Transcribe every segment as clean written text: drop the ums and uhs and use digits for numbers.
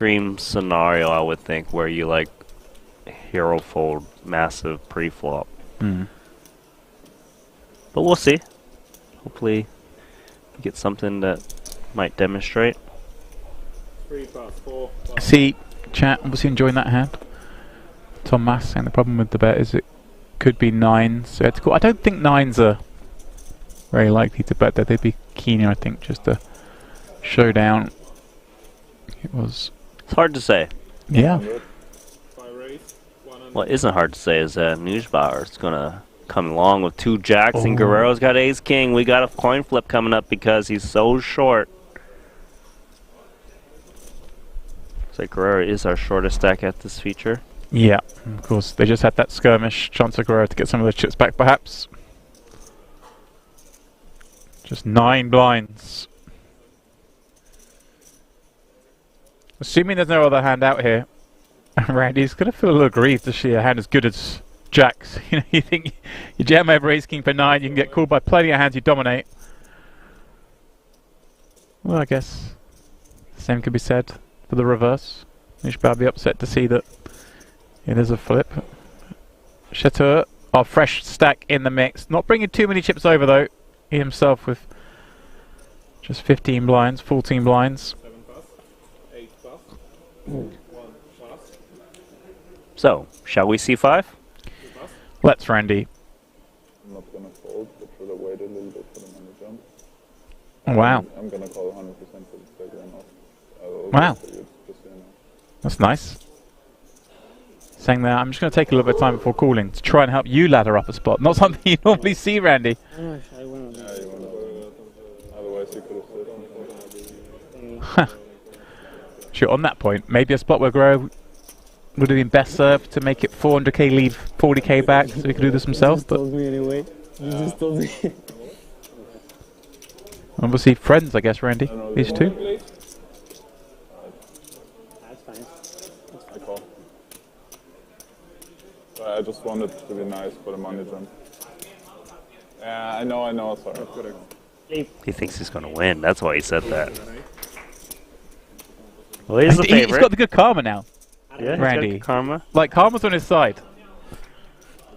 extreme scenario, I would think, where you like hero fold massive pre-flop. Mm. But we'll see. Hopefully, we get something that might demonstrate. 3+4. See, chat, obviously enjoying that hand. Tom Mass saying the problem with the bet is it could be 9s. So it's cool. I don't think 9s are very likely to bet that. They'd be keener, I think, just to show down. It was. It's hard to say. Yeah. What isn't hard to say is that Newsbauer is going to come along with 2 jacks, and Guerrero's got ace king. We got a coin flip coming up because he's so short. So Guerrero is our shortest stack at this feature. Yeah, of course. They just had that skirmish. Chance of Guerrero to get some of those chips back, perhaps. Just 9 blinds. Assuming there's no other hand out here, Randy's going to feel a little aggrieved to see a hand as good as jacks. You know, you think you jam over ace king for 9, you can get called by plenty of hands you dominate. Well, I guess the same could be said for the reverse. You should be upset to see that it is a flip. Chateau, our fresh stack in the mix. Not bringing too many chips over though. He himself with just 15 blinds, 14 blinds. 7+, 8+, 1+. So, shall we C5? Let's, Randy. I'm not gonna fold, but should have waited a little bit for the money jump. Wow. I'm gonna call 100% for the stack runoff. Wow. That's nice. Saying that, I'm just going to take a little bit of time before calling to try and help you ladder up a spot. Not something you normally see, Randy. Otherwise you could have said Sure, on that point, maybe a spot where Guerrero would have been best served to make it 400k, leave 40k back so he could do this himself. But told me anyway. You just told me. obviously friends, I guess, Randy. These two. That's fine. I call. I just wanted to be nice for the money jump. Yeah, I know, sorry. He thinks he's going to win. That's why he said that. Well, he's the He's favorite. got the good karma now. Yeah, he's got Randy. good karma. Like, karma's on his side.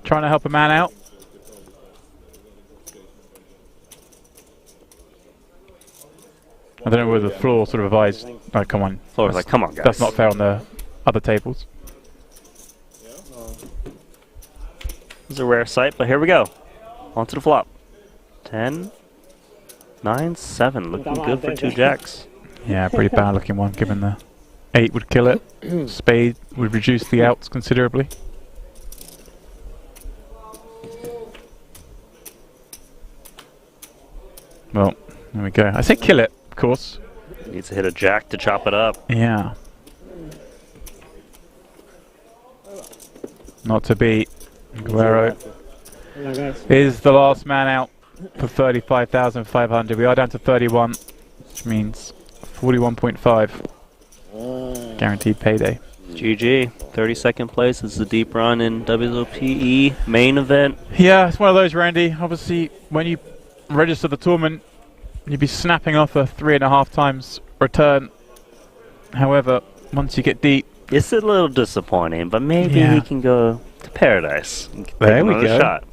Trying to help a man out. I don't know whether the floor sort of advised. Oh, come on. Floor's like, come on, guys. That's not fair on the other tables. This is a rare sight, but here we go. On to the flop. 10, 9, 7. Looking good for 2 jacks. Yeah, pretty bad looking one, given the 8 would kill it. Spade would reduce the outs considerably. Well, there we go. I say kill it, of course. Needs to hit a jack to chop it up. Yeah. Not to beat. Guerrero is the last man out for 35,500. We are down to 31, which means 41.5 guaranteed payday. GG. 32nd place is the deep run in WSOPE main event. Yeah, it's one of those, Randy. Obviously, when you register the tournament, you'd be snapping off a 3.5 times return. However, once you get deep, It's a little disappointing, but maybe Yeah. he can go to paradise. And take There we another go. shot.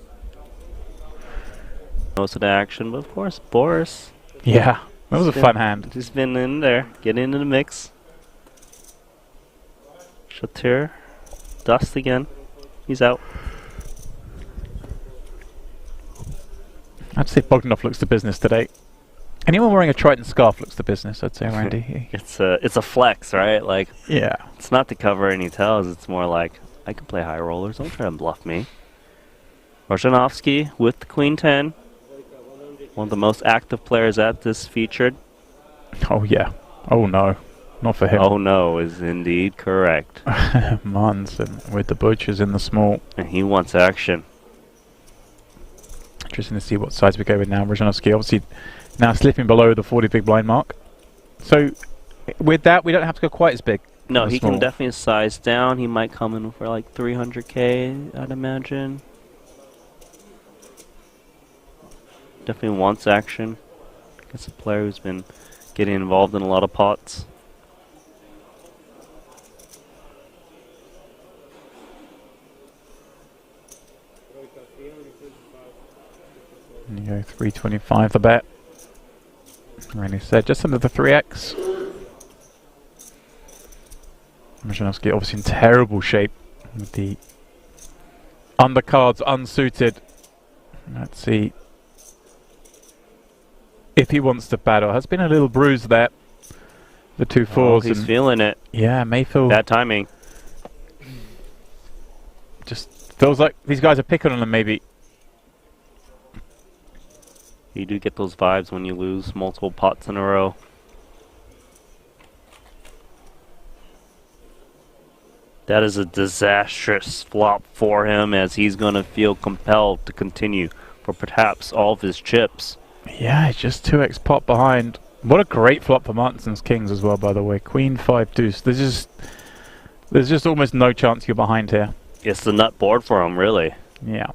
Most of the action, but of course, Boris. yeah, that was a fun hand. He's been in there, getting into the mix. Chateau, dust again. He's out. I'd say Bogdanov looks the business today. Anyone wearing a Triton scarf looks the business, I'd say, Randy. It's a flex, right? Like, Yeah. it's not to cover any tells. It's more like, I can play high rollers. Don't try and bluff me. Rozhanovsky with the Queen 10. One of the most active players at this featured. Oh, yeah. Oh, no. Not for him. Oh no, is indeed correct. Munson with the butchers in the small. And he wants action. Interesting to see what size we go with now. Rozhanovsky obviously now slipping below the 40 big blind mark. So with that, we don't have to go quite as big. No, on the he small. can definitely size down. He might come in for like 300k, I'd imagine. Definitely wants action. It's a player who's been getting involved in a lot of pots. And you go 325 the bet. Really said just under the 3x. Majanovski obviously in terrible shape with the undercards unsuited. Let's see if he wants to battle. Has been a little bruised there. The 2 fours. He's feeling it. Yeah, may feel That timing. just feels like these guys are picking on him maybe. You do get those vibes when you lose multiple pots in a row. That is a disastrous flop for him, as he's going to feel compelled to continue for perhaps all of his chips. Yeah, it's just 2x pot behind. What a great flop for Martinson's kings as well, by the way. Queen 5 deuce. There's just almost no chance you're behind here. It's the nut board for him, really. Yeah.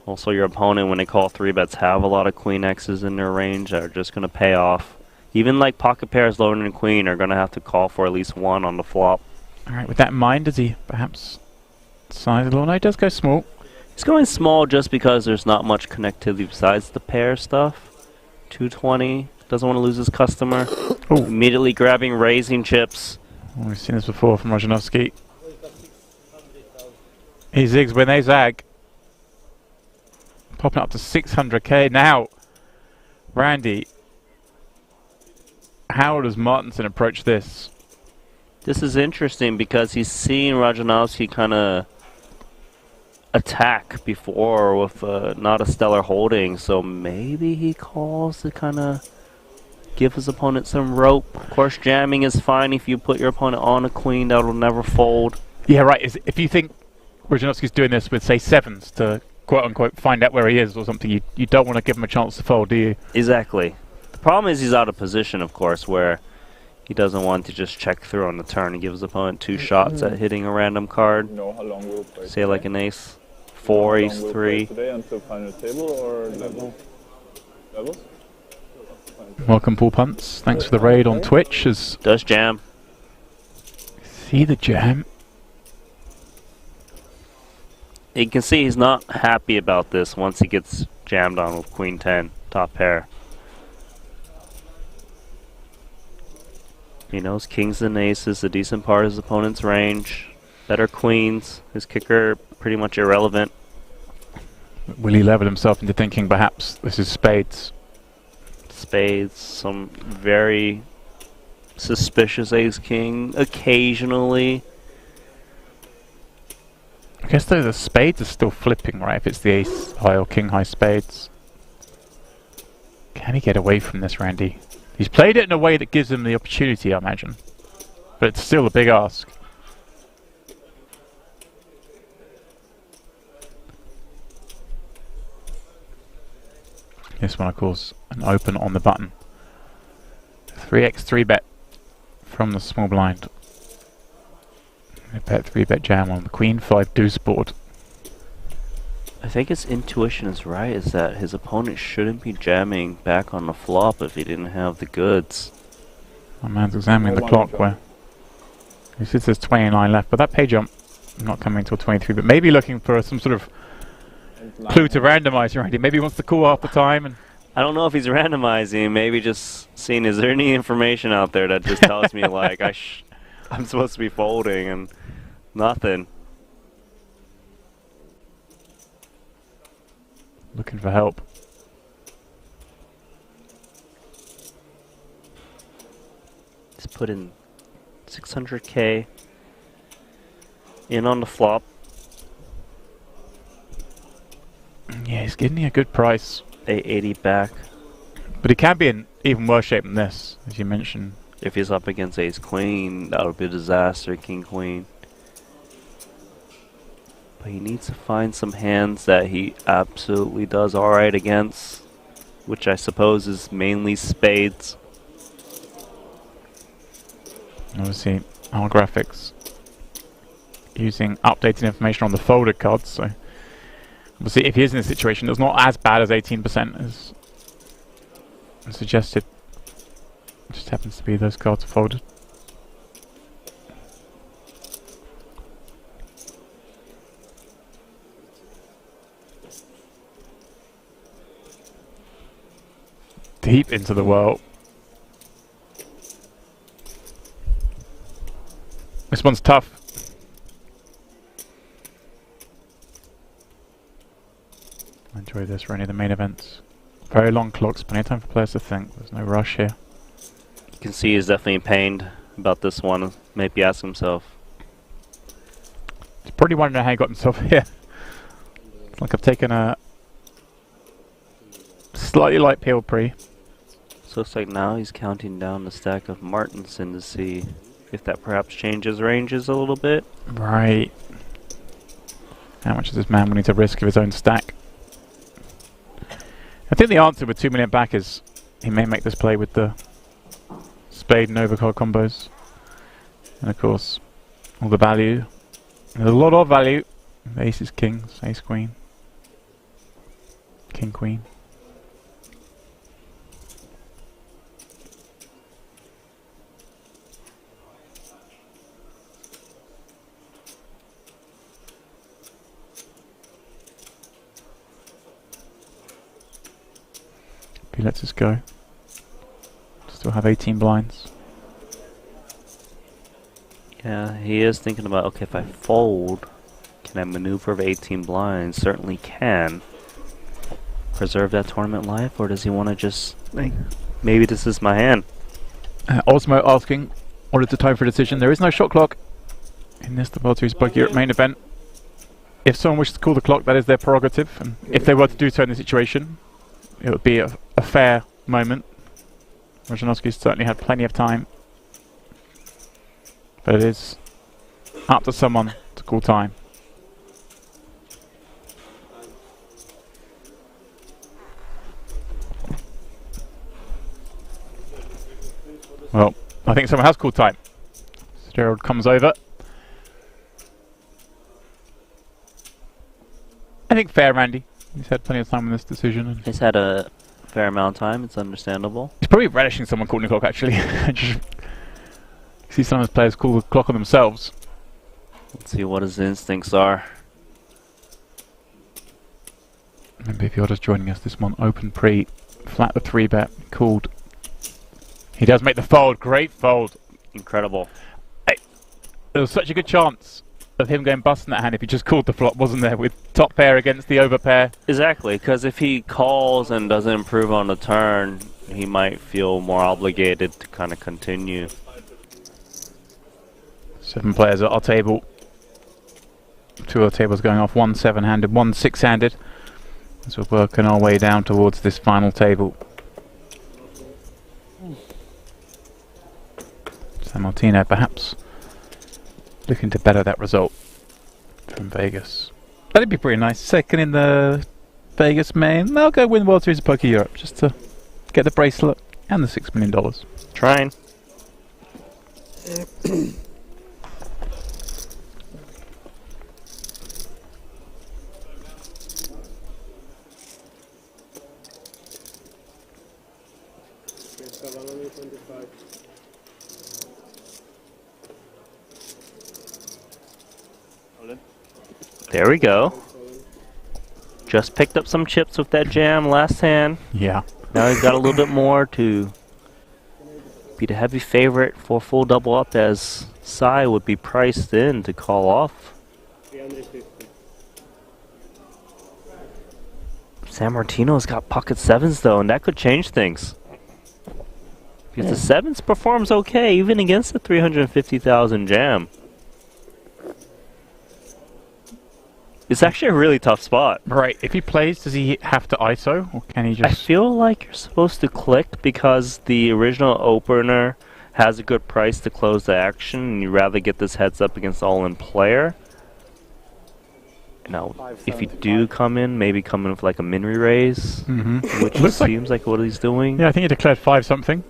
Also, your opponent, when they call 3-bets, have a lot of queen X's in their range that are just going to pay off. Even like pocket pairs lower than queen are going to have to call for at least 1 on the flop. Alright, with that in mind, does he perhaps size a little? No, he does go small. He's going small just because there's not much connectivity besides the pair stuff. 220. Doesn't want to lose his customer. Ooh. Immediately grabbing raising chips. Oh, we've seen this before from Majanovski. He zigs when they zag. Popping up to 600k. Now, Randy, how does Martinson approach this? This is interesting because he's seen Rajanovski kind of attack before with not a stellar holding, so maybe he calls to kind of give his opponent some rope. Of course, jamming is fine if you put your opponent on a queen that will never fold. Yeah, right. If you think Rajanovski's doing this with, say, 7s to quote-unquote find out where he is or something, you don't want to give him a chance to fold, do you? Exactly. The problem is he's out of position, of course, where he doesn't want to just check through on the turn. He gives his opponent 2 shots at hitting a random card. Know how long we'll play Say like an ace. How 4, long ace we'll 3. play today until final table or level? Levels? Welcome, Paul Punts. Thanks for the raid on Twitch. As Does jam. see the jam. You can see he's not happy about this once he gets jammed on with queen 10, top pair. He knows kings and aces, a decent part of his opponent's range. Better queens. His kicker pretty much irrelevant. Will he level himself into thinking perhaps this is spades? Spades, some very suspicious ace-king occasionally. I guess though the spades are still flipping, right? If it's the ace high or king high spades. Can he get away from this, Randy? He's played it in a way that gives him the opportunity, I imagine. But it's still a big ask. This one, of course, an open on the button. 3x 3-bet from the small blind. I bet 3-bet jam on the queen 5 deuce board. I think his intuition is right, is that his opponent shouldn't be jamming back on the flop if he didn't have the goods. My man's examining the clock where he says there's 29 left, but that pay jump not coming until 23, but maybe looking for some sort of clue to randomize, Randy. Maybe he wants to call half the time. And I don't know if he's randomizing, maybe just seeing is there any information out there that just tells me like I'm supposed to be folding and nothing. looking for help. He's put in 600k in on the flop. Yeah, he's getting a good price. 880 back. But he can be in even worse shape than this, as you mentioned. If he's up against ace queen, that would be a disaster, king queen. But he needs to find some hands that he absolutely does alright against, which I suppose is mainly spades. Obviously, our graphics using updated information on the folded cards, so obviously if he is in a situation that's not as bad as 18% as suggested, it just happens to be those cards are folded. deep into the well. This one's tough. I enjoy this for any of the main events. Very long clocks, plenty of time for players to think. There's no rush here. You can see he's definitely pained about this one. Maybe ask himself. He's probably wondering how he got himself here. It's like I've taken a slightly light peel pre. So looks like now he's counting down the stack of Martinson to see if that perhaps changes ranges a little bit. Right. How much is this man willing to risk of his own stack? I think the answer with 2 million back is he may make this play with the spade and overcard combos. And of course, all the value. There's a lot of value. Aces, kings, ace, queen. King, queen. He lets us go. Still have 18 blinds. Yeah, he is thinking about, okay, if I fold, can I maneuver of 18 blinds? Certainly can. Preserve that tournament life, or does he want to just think, maybe this is my hand? Osmo asking, what is the time for decision? There is no shot clock in this, the World Series Bug Europe main event. If someone wishes to call the clock, that is their prerogative, and if they were to do so in this situation, it would be a fair moment. Rojanowski's certainly had plenty of time, but it is up to someone to call time. Well, I think someone has called time. Gerald comes over. I think fair, Randy. He's had plenty of time on this decision. And He's had a fair amount of time, it's understandable. he's probably relishing someone calling the clock, actually. Just see some of his players call the clock on themselves. Let's see what his instincts are. Remember, if you're just joining us, this one open pre, flat the 3-bet, called. He does make the fold, great fold. Incredible. Hey, there was such a good chance of him going busting that hand if he just called the flop, wasn't there? With top pair against the over pair. Exactly, because if he calls and doesn't improve on the turn, he might feel more obligated to kind of continue. 7 players at our table. 2 other tables going off, 1 7-handed, 1 6-handed. As we're working our way down towards this final table. San Martino perhaps looking to better that result from Vegas. That'd be pretty nice. Second in the Vegas main. They'll go win World Series of Poker Europe just to get the bracelet and the $6 million. Trying. There we go. Just picked up some chips with that jam last hand. Yeah. Now he's got a little bit more to be the heavy favorite for full double up, as Sai would be priced in to call off. 350. San Martino's got pocket sevens though, and that could change things. Because the sevens performs okay even against the 350,000 jam. It's actually a really tough spot. Right. If he plays, does he have to ISO, or can he just? I feel like you're supposed to click because the original opener has a good price to close the action, and you'd rather get this heads up against all-in player. Now, if you do come in, maybe come in with like a min raise, which Looks like- seems like what he's doing. Yeah, I think he declared 5 something.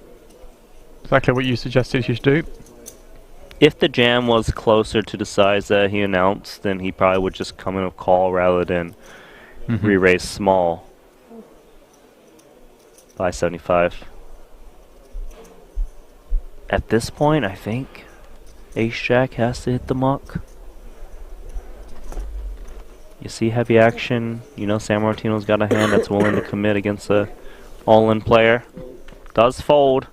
Exactly what you suggested you should do. If the jam was closer to the size that he announced, then he probably would just come in with call rather than re-raise small. 575. At this point, I think Ace-Jack has to hit the muck. You see heavy action. You know San Martino's got a hand that's willing to commit against a all-in player. Does fold.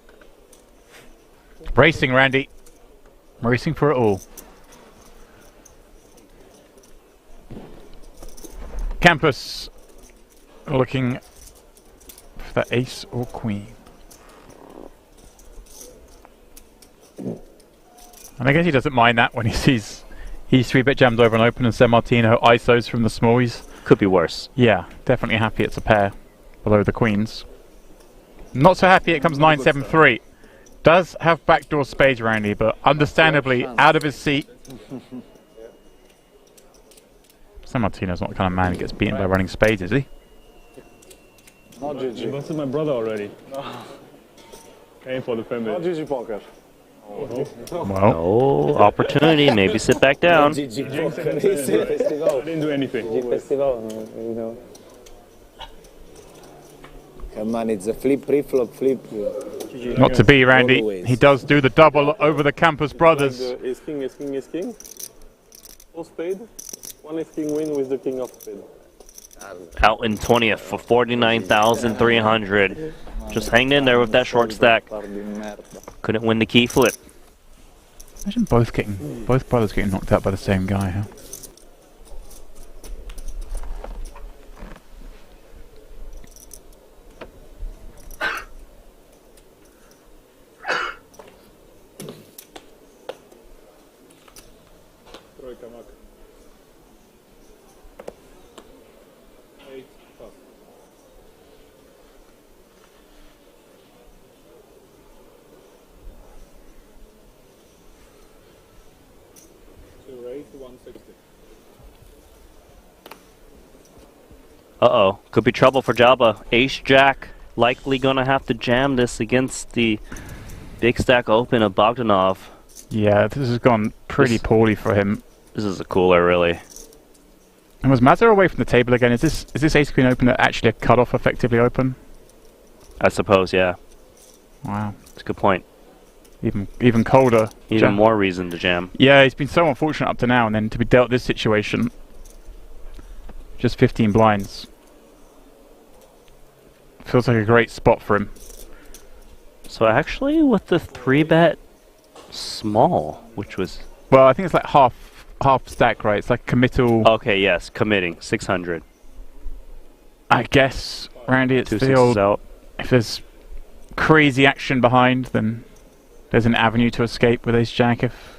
Racing, Randy. Racing for it all. Campus looking for the ace or queen. And I guess he doesn't mind that when he sees he's 3-bet jammed over and open and San Martino ISOs from the smallies. Could be worse. Yeah, definitely happy it's a pair below the queens. Not so happy it comes 9-7-3. Does have backdoor spades, Randy, but understandably out of his seat. San Martino's not the kind of man who gets beaten by running spades, is he? Not GG. You busted my brother already. Aim for the family. Not GG poker. Well, Oh, opportunity. Maybe sit back down. I didn't do anything. You know. Come on, it's a flip, pre-flop, flip. not to be, Randy. Always. He does do the double over the Campus brothers. Ace king, ace king, ace king. Four spade. One ace king win with the king of spade. Out in 20th for 49,300. Just hanging in there with that short stack. Couldn't win the key flip. Imagine both brothers getting knocked out by the same guy, huh? Uh-oh. Could be trouble for Jabba. Ace-Jack. Likely gonna have to jam this against the big stack open of Bogdanov. Yeah, this has gone pretty poorly for him. This is a cooler, really. And was Mazur away from the table again? Is this ace queen open actually a cutoff effectively open? I suppose, yeah. Wow. That's a good point. Even colder. Even more reason to jam. Yeah, he's been so unfortunate up to now, and then to be dealt this situation. Just 15 blinds. Feels like a great spot for him. So actually, with the 3-bet small, which was... Well, I think it's like half stack, right? It's like committal. Okay, yes, committing. 600. I guess, Randy, it's 2 the sixes old... out. If there's crazy action behind, then there's an avenue to escape with ace-jack if...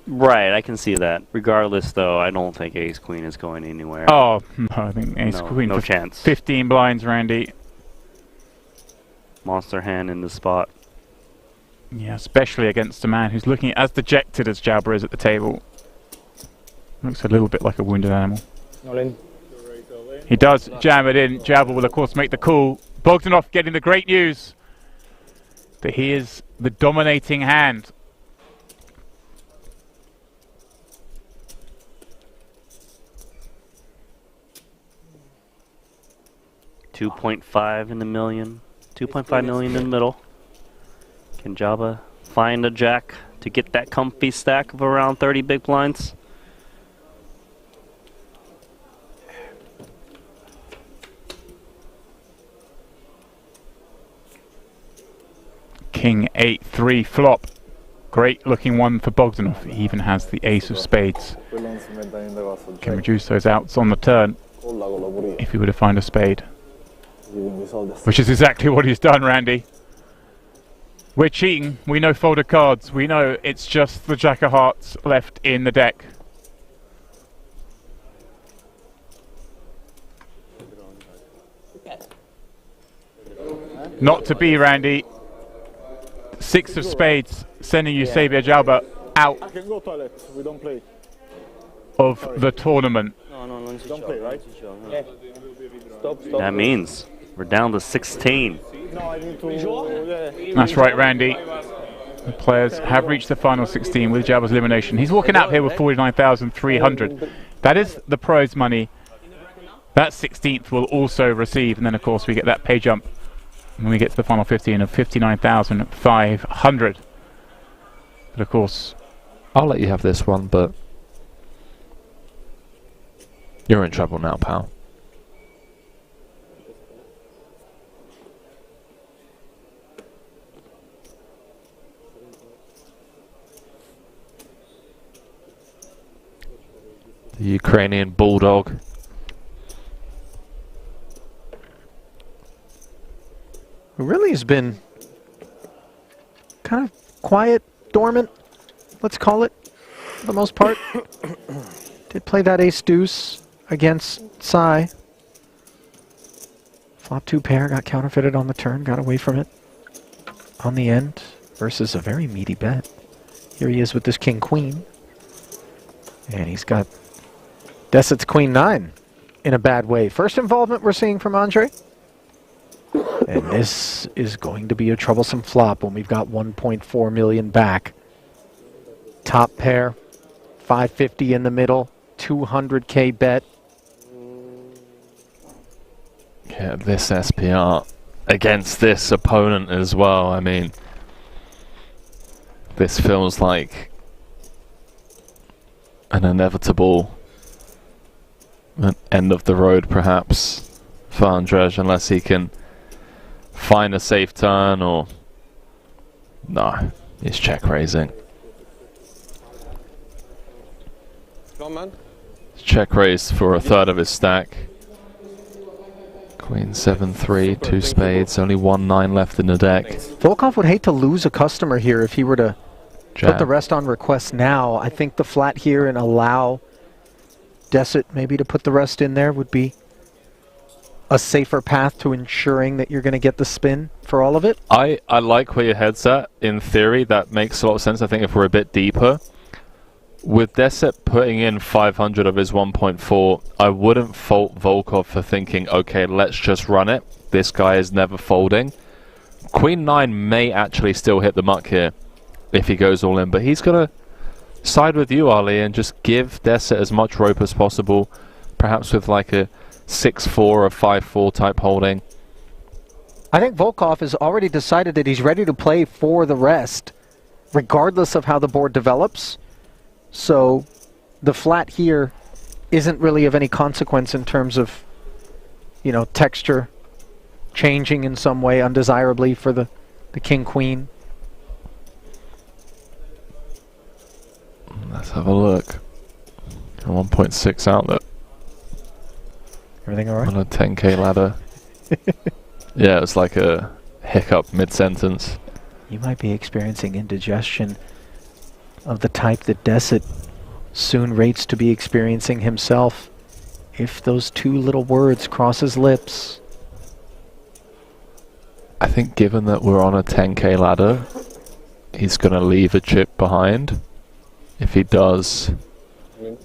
Right, I can see that. Regardless, though, I don't think ace-queen is going anywhere. Oh, no, I think ace-queen no for chance. 15 blinds, Randy. Monster hand in the spot. Yeah, especially against a man who's looking as dejected as Jabba is at the table. Looks a little bit like a wounded animal. All in. He does jam it in. Jabba will, of course, make the call. Bogdanov getting the great news that he is the dominating hand. $2.5 in the million. 2.5 million in the middle. Can Jabba find a jack to get that comfy stack of around 30 big blinds? King 8-3 flop. Great looking one for Bogdanov. He even has the ace of spades. Can reduce those outs on the turn if he were to find a spade. Which is exactly what he's done, Randy. We're cheating. We know folded cards. We know it's just the Jack of Hearts left in the deck. Not to be, Randy. 6 of spades, sending Eusebio Jabba out I can go toilet. We don't play. of the tournament. We don't play, right? Stop. That means we're down to 16. No, I need to... That's right, Randy. The players have reached the final 16 with Jabba's elimination. He's walking out here with 49,300. That is the prize money. That 16th will also receive, and then of course we get that pay jump when we get to the final 15 of 59,500. But of course, I'll let you have this one, but you're in trouble now, pal. The Ukrainian bulldog. Who really has been kind of quiet, dormant, let's call it, for the most part. Did play that ace-deuce against Sai. Flop 2 pair, got counterfeited on the turn, got away from it on the end versus a very meaty bet. Here he is with this king-queen. And he's got Deset's queen-9 in a bad way. First involvement we're seeing from Andre. And this is going to be a troublesome flop when we've got 1.4 million back. Top pair, 550 in the middle, 200K bet. Yeah, this SPR against this opponent as well. I mean, this feels like an inevitable end of the road, perhaps, for Andrzej, unless he can find a safe turn or... No, he's check raising. Come on, man. Check raise for a third of his stack. Queen 7-3, 2 spades, only 1-9 left in the deck. Volkov would hate to lose a customer here if he were to Jam. put the rest on request now. I think the flat here and allow Deset maybe to put the rest in there would be a safer path to ensuring that you're going to get the spin for all of it. I like where your head's at. In theory, that makes a lot of sense. I think if we're a bit deeper, with Deset putting in 500 of his 1.4, I wouldn't fault Volkov for thinking, okay, let's just run it. This guy is never folding. Queen 9 may actually still hit the muck here if he goes all in, but he's going to side with you, Ali, and just give Deset as much rope as possible, perhaps with like a 6-4 or 5-4 type holding. I think Volkov has already decided that he's ready to play for the rest, regardless of how the board develops. So the flat here isn't really of any consequence in terms of, you know, texture changing in some way undesirably for the king-queen. Let's have a look. A 1.6 outlet. Everything all right? On a 10k ladder. Yeah, it's like a hiccup mid-sentence. You might be experiencing indigestion of the type that Deset soon rates to be experiencing himself if those two little words cross his lips. I think given that we're on a 10k ladder, he's going to leave a chip behind. If he does,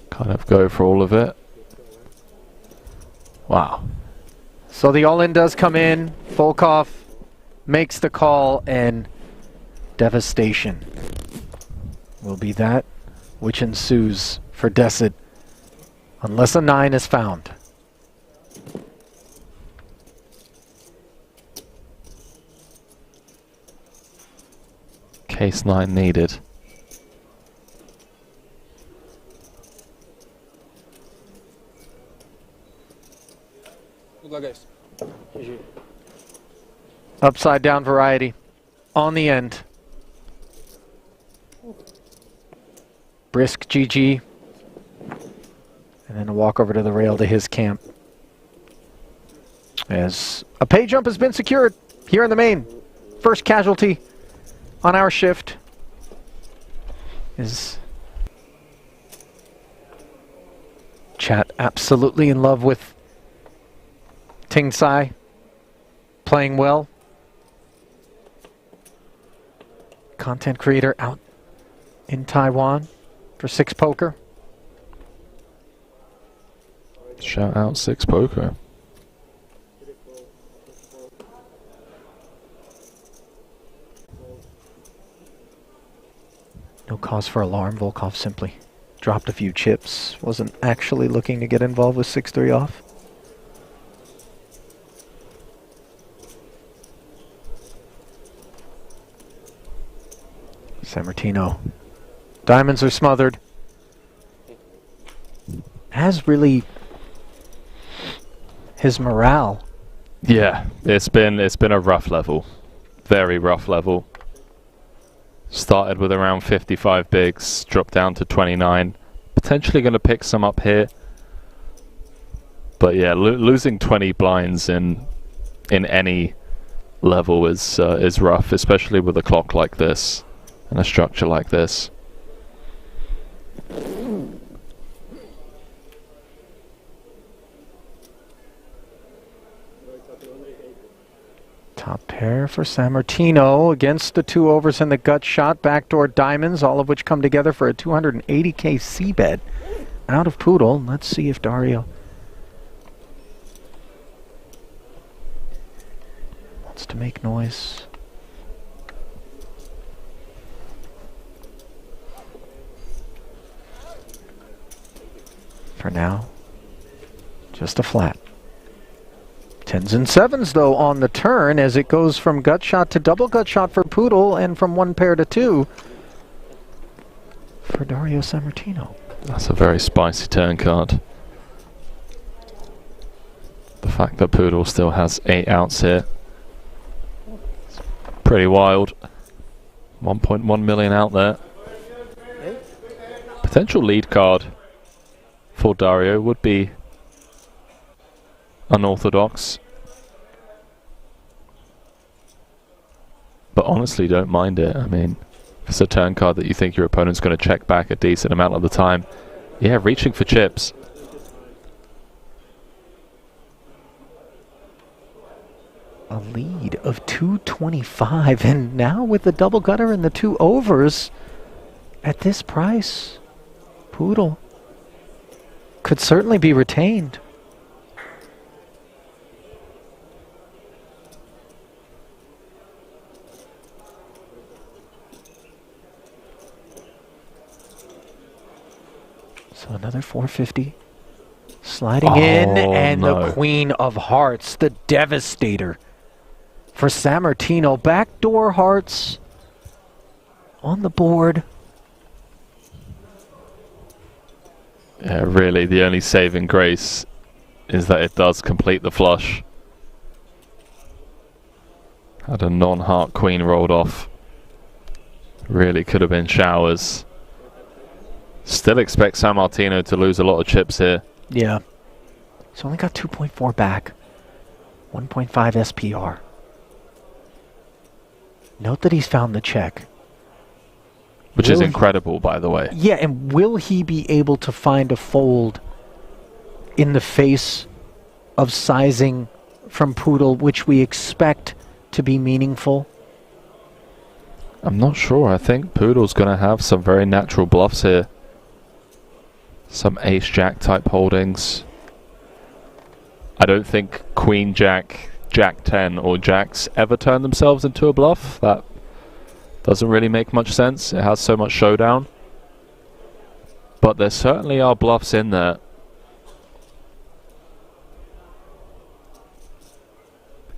kind of go for all of it. Wow. So the all-in does come in. Volkov makes the call, and devastation will be that which ensues for Deset unless a 9 is found. Case 9 needed. Good luck, guys. Upside down variety on the end. Brisk GG. And then a walk over to the rail to his camp. As a pay jump has been secured here in the main. First casualty on our shift is chat absolutely in love with Ting Tsai playing well. Content creator out in Taiwan for 6 poker. Shout out 6 poker. No cause for alarm. Volkov simply dropped a few chips. Wasn't actually looking to get involved with 6-3 off. San Martino. Diamonds are smothered. Has really his morale. Yeah, it's been a rough level. Very rough level. Started with around 55 bigs, dropped down to 29, Potentially going to pick some up here. But yeah, losing 20 blinds in any level is rough, especially with a clock like this and a structure like this. Top pair for Sammartino against the 2 overs and the gut shot. Backdoor diamonds, all of which come together for a 280k c-bet out of Poodle. Let's see if Dario wants to make noise. For now, just a flat. 10s and 7s, though, on the turn as it goes from gut shot to double gut shot for Poodle and from 1 pair to 2 for Dario Sammartino. That's a very spicy turn card. The fact that Poodle still has 8 outs here. It's pretty wild. 1.1 million out there. Potential lead card for Dario would be unorthodox, but honestly don't mind it. I mean, if it's a turn card that you think your opponent's going to check back a decent amount of the time, yeah, reaching for chips. A lead of 225, and now with the double gutter and the 2 overs at this price, Poodle could certainly be retained. So another 450 sliding in, and no. the Queen of Hearts, the Devastator for Sammartino. Backdoor hearts on the board. Yeah, really, the only saving grace is that it does complete the flush. Had a non-heart queen rolled off. Really could have been showers. Still expect Sammartino to lose a lot of chips here. Yeah. He's only got 2.4 back. 1.5 SPR. Note that he's found the check. Which is incredible, by the way. Yeah, and will he be able to find a fold in the face of sizing from Poodle, which we expect to be meaningful? I'm not sure. I think Poodle's going to have some very natural bluffs here. Some ace-jack type holdings. I don't think queen-jack, jack-10 or jacks ever turn themselves into a bluff. That doesn't really make much sense. It has so much showdown. But there certainly are bluffs in there.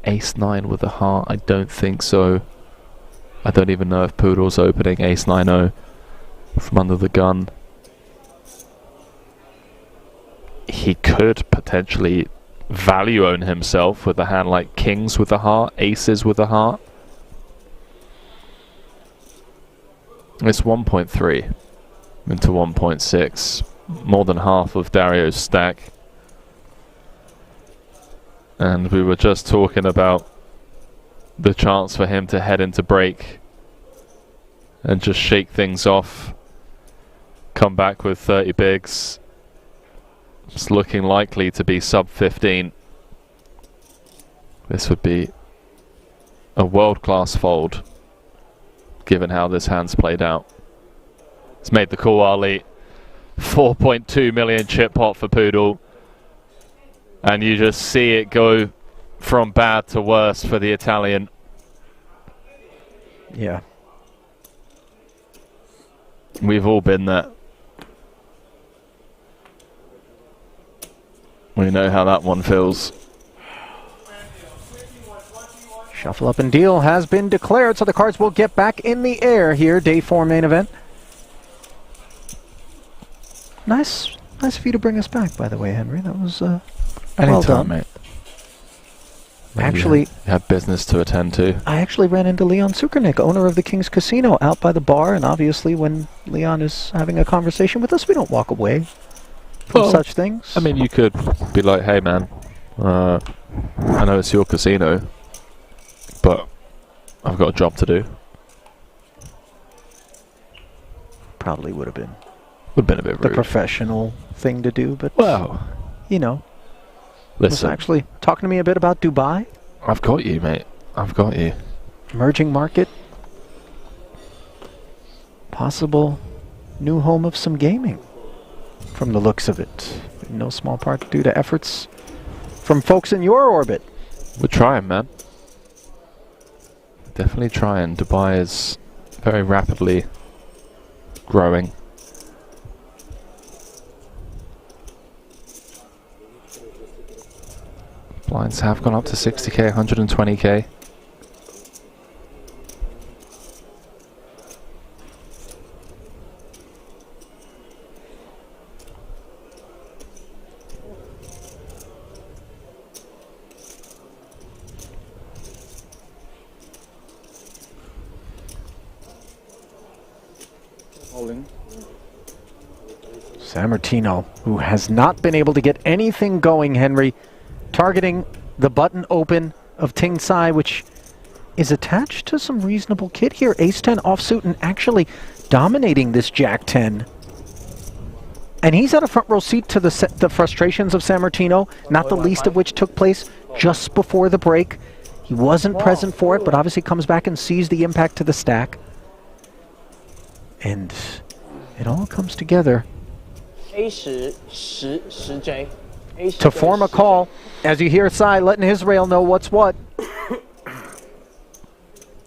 Ace-9 with a heart, I don't think so. I don't even know if Poodle's opening ace-9-0 from under the gun. He could potentially value own himself with a hand like kings with a heart, aces with a heart. It's 1.3 into 1.6, more than half of Dario's stack. And we were just talking about the chance for him to head into break and just shake things off, come back with 30 bigs. It's looking likely to be sub 15. This would be a world-class fold, given how this hand's played out. It's made the call, Ali. 4.2 million chip pot for Poodle. And you just see it go from bad to worse for the Italian. Yeah. We've all been there. We know how that one feels. Shuffle up and deal has been declared, so the cards will get back in the air here. Day 4 main event. Nice of you to bring us back, by the way, Henry. That was well done. Mate. Maybe Actually, you have business to attend to. I actually ran into Leon Sukernick, owner of the King's Casino, out by the bar, and obviously when Leon is having a conversation with us, we don't walk away from Well, such things. I mean, you could be like, hey man, I know it's your casino, but I've got a job to do. Probably would have been Would have been a bit the rude. professional thing to do, but, Well, you know, was listen, actually talking to me a bit about Dubai, I've got you, mate. I've got you. emerging market, possible new home of some gaming, from the looks of it. In no small part due to efforts from folks in your orbit. We're trying, man. Definitely trying. Dubai is very rapidly growing. Blinds have gone up to 60k, 120k. Holding. Sammartino, who has not been able to get anything going, Henry, targeting the button open of Ting Tsai, which is attached to some reasonable kit here. Ace-10 offsuit and actually dominating this Jack-10. And he's at a front row seat to the frustrations of Sammartino, not the least of which took place just before the break. He wasn't present for it, but obviously comes back and sees the impact to the stack. And it all comes together to form a call, as you hear Tsai letting his rail know what's what.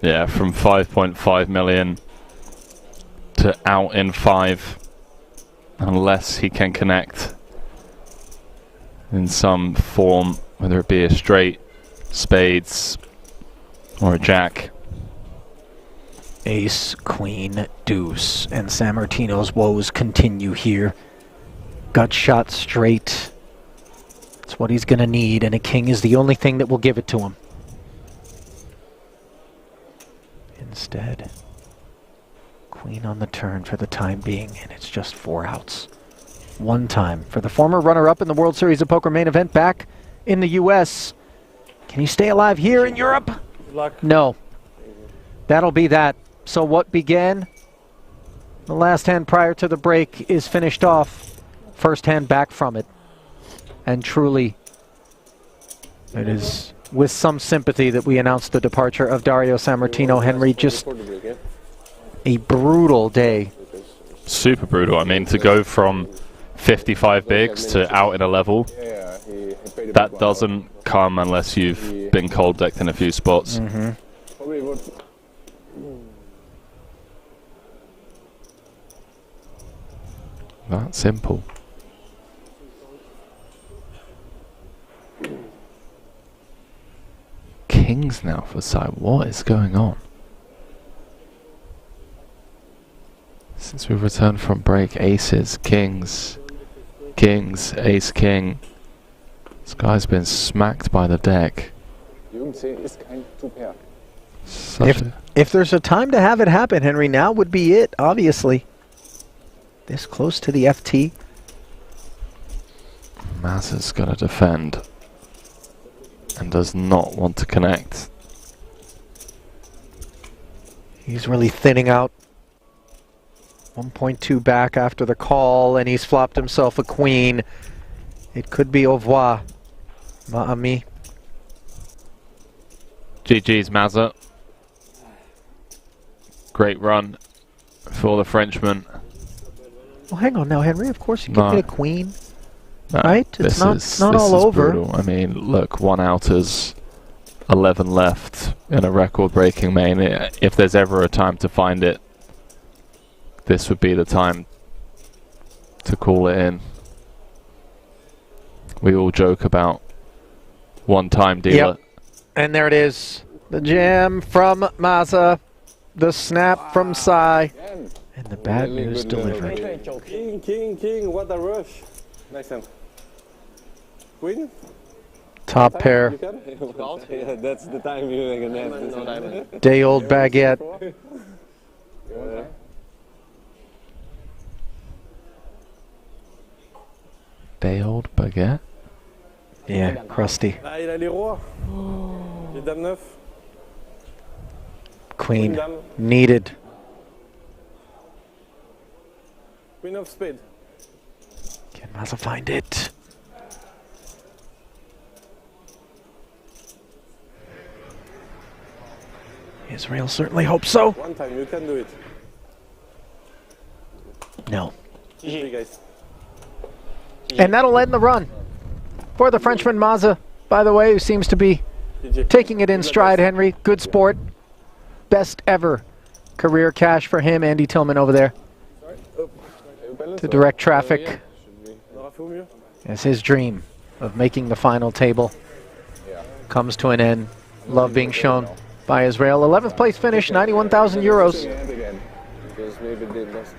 Yeah, from 5.5 million to out in 5, unless he can connect in some form, whether it be a straight, spades, or a jack. Ace, queen, deuce, and Sammartino's woes continue here. Gut shot straight. It's what he's gonna need, and a king is the only thing that will give it to him. Instead, queen on the turn for the time being, and it's just 4 outs. One time for the former runner-up in the World Series of Poker main event back in the US. Can he stay alive here in Europe? No. That'll be that. So what began the last hand prior to the break is finished off. First hand back from it. And truly, it is with some sympathy that we announce the departure of Dario Sammartino. Henry, just a brutal day. Super brutal. I mean, to go from 55 bigs to out in a level, that doesn't come unless you've been cold decked in a few spots. Probably would. That simple. Kings now for Sai. What is going on? Since we've returned from break, aces, kings, kings, ace, king. This guy's been smacked by the deck. If there's a time to have it happen, Henry, now would be it, obviously. This close to the FT. Mazza's got to defend and does not want to connect. He's really thinning out. 1.2 back after the call, and he's flopped himself a queen. It could be au revoir, ma ami. GG's Mazza. Great run for the Frenchman. Well, hang on now, Henry. Of course, you can get a queen, No, right? It's not all over. Brutal. I mean, look, 1 outers, 11 left in a record-breaking main. If there's ever a time to find it, this would be the time to call it in. We all joke about one-time dealer. Yep. And there it is. The jam from Mazza. The snap from Sai. And the bad news delivered. King, king, king, what a rush. Nice hand. Queen? Top pair. You can? Yeah, that's the time you're gonna have this. Day old baguette. Day old baguette. Yeah, crusty. Ah, il a les rois. Les dames 9. Queen Dame. needed. Queen of spade. Can Maza find it? Israel certainly hopes so. One time, you can do it. No. GG, guys. And that'll end the run for the Frenchman Maza, by the way, who seems to be GG. taking it in stride, Henry. Good sport. Best ever career cash for him, Andy Tillman over there to direct traffic On aura fait au mieux. as his dream of making the final table comes to an end. Love being shown by Israel. 11th place finish, 91,000 euros. Because maybe they lost.